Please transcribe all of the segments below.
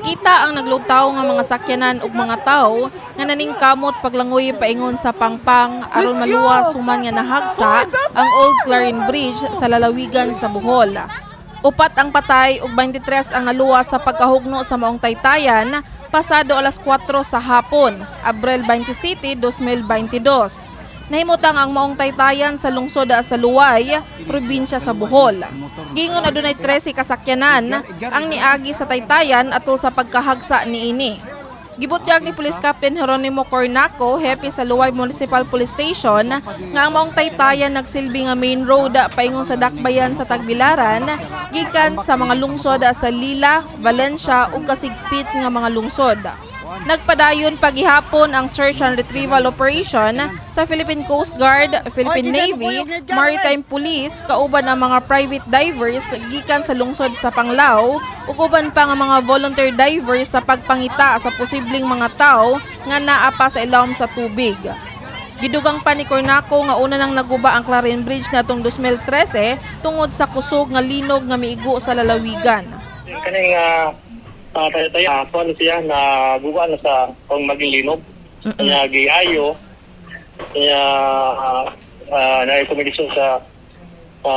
Kita ang naglutaw nga mga sakyanan ug mga tawo nga naningkamot paglangoy paingon sa pangpang aron maluwas human nga nahagsa ang Old Clarin Bridge sa lalawigan sa Bohol. Upat ang patay ug 23 ang naluwas sa pagkahugno sa maong taytayan pasado alas 4 sa hapon, Abril 27, 2022. Nahimutang ang maong taytayan sa lungsod sa Luway, probinsya sa Bohol. Gingon adunay 13 kasakyanan ang niagi sa taytayan atol sa pagkahagsa niini. Gibutyag ni Police Captain Jeronimo Cornaco, hepe sa Luway Municipal Police Station, nga ang maong taytayan nagsilbi nga main road paingon sa dakbayan sa Tagbilaran, gikan sa mga lungsod sa Lila, Valencia ug kasigpit nga mga lungsod. Nagpadayon pagihapon ang search and retrieval operation sa Philippine Coast Guard, Philippine Navy, Maritime Police, kauban ang mga private divers gikan sa lungsod sa Panglao, ug uban pa nga mga volunteer divers sa pagpangita sa posibleng mga tao nga naa pa sa ilawom sa tubig. Gidugang pa ni Cornaco nga una nang naguba ang Clarin Bridge natong 2013 tungod sa kusog nga linog nga miigo sa lalawigan. Kaning tayo po siya na buwan na sa kung maging linog. Kanya giayo, kanya na-recommendation sa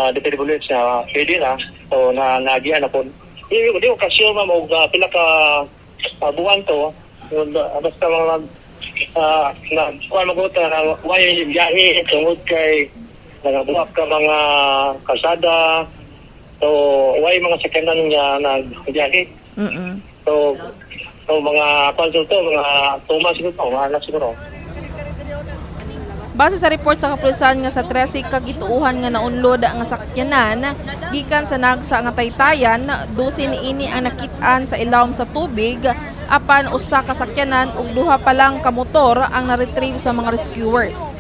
Deputy Police na pwede na. So nagian na po. Di okasyon mo pila ka buwan to. Basta mga kuha maguta na wayo yung biyahe tungod kay nagabuak ka mga kasada. So wayo mga sakyanan nga nagbiyahe. So mga konsulto, mga tumas siguro, mga anak siguro. Base sa report sa kapulisan nga sa 13 kagituuhan nga naunlod ang sakyanan gikan sa nagsa nga taytayan, 12 niini ang nakit-an sa ilawom sa tubig, apan usa ka sakyanan ug duha pa lang ka motor ang na-retrieve sa mga rescuers.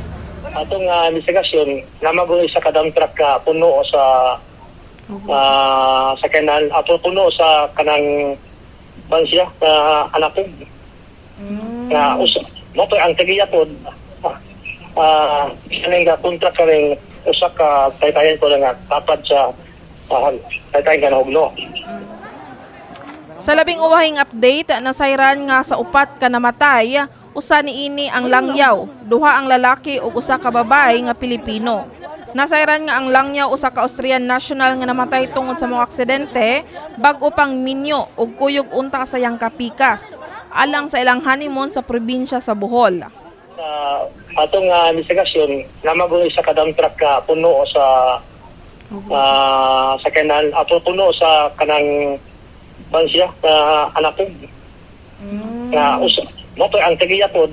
Atong investigasyon, namagoy sa kadang truck ka puno sa sakyanan, ato puno sa kanang siya anak ko. Na mo ang tagiya po kaning kontra ka ring usa ka taytayan ko nga tapad sa taytayan nga hugno. Sa labing uwahing update, nasayran nga sa upat ka namatay, usa niini ang langyaw, duha ang lalaki ug usa ka babae nga Pilipino. Nasayran nga ang langyaw usa ka Austrian national nga namatay tungod sa mga aksidente, bag-o pang minyo ug kuyog unta sayang kapikas, alang sa ilang honeymoon sa probinsya sa Bohol. Atong investigasyon, namagoy sa kadang truck ka puno sa sakyanan, ato puno sa kanang siya anak ko. Na mo ang tagiya po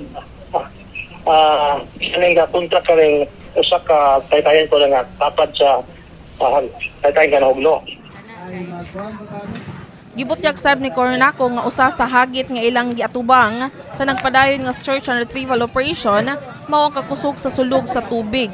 kaning kontra ka ring usa ka taytayan ko nga tapad sa taytayan nga hugno. Gibutyag sab ni Cornaco nga usa sa hagit nga ilang giatubang sa nagpadayon nga search and retrieval operation mao ang kakusog sa sulog sa tubig.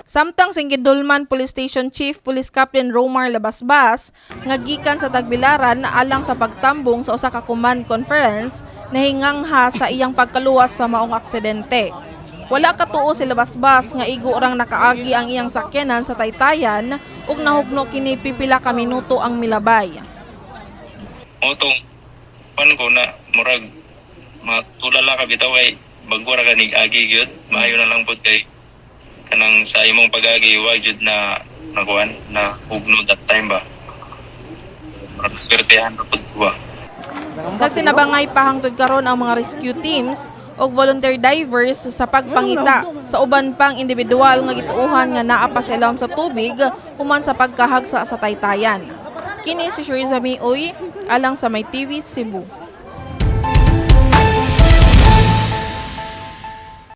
Samtang Singgidulman Police Station Chief Police Captain Romar Labasbas nga gikan sa Tagbilaran alang sa pagtambong sa usa ka command conference nahingangha sa iyang pagkaluwas sa maong aksidente. Wala katuo si Labasbas nga igo orang nakaagi ang iyang sakyanan sa taytayan ug nahugno kini pipila ka minuto ang milabay. Otong pan ko na murag matulala ka bitaw kay bagwara ka nig-agi gyud, maayo na lang pud kay kanang sa imong pag-agi wa jud na nakuan na hugno that time ba. Murag swertehan pud ko ba. Nagtinabangay pa hangtod karon ang mga rescue teams o volunteer divers sa pagpangita sa uban pang individual nga gituuhan nga naa pa sa ilawom sa tubig human sa pagkahagsa sa taytayan. Kini si Sherry Zami Uy, alang sa May TV Cebu.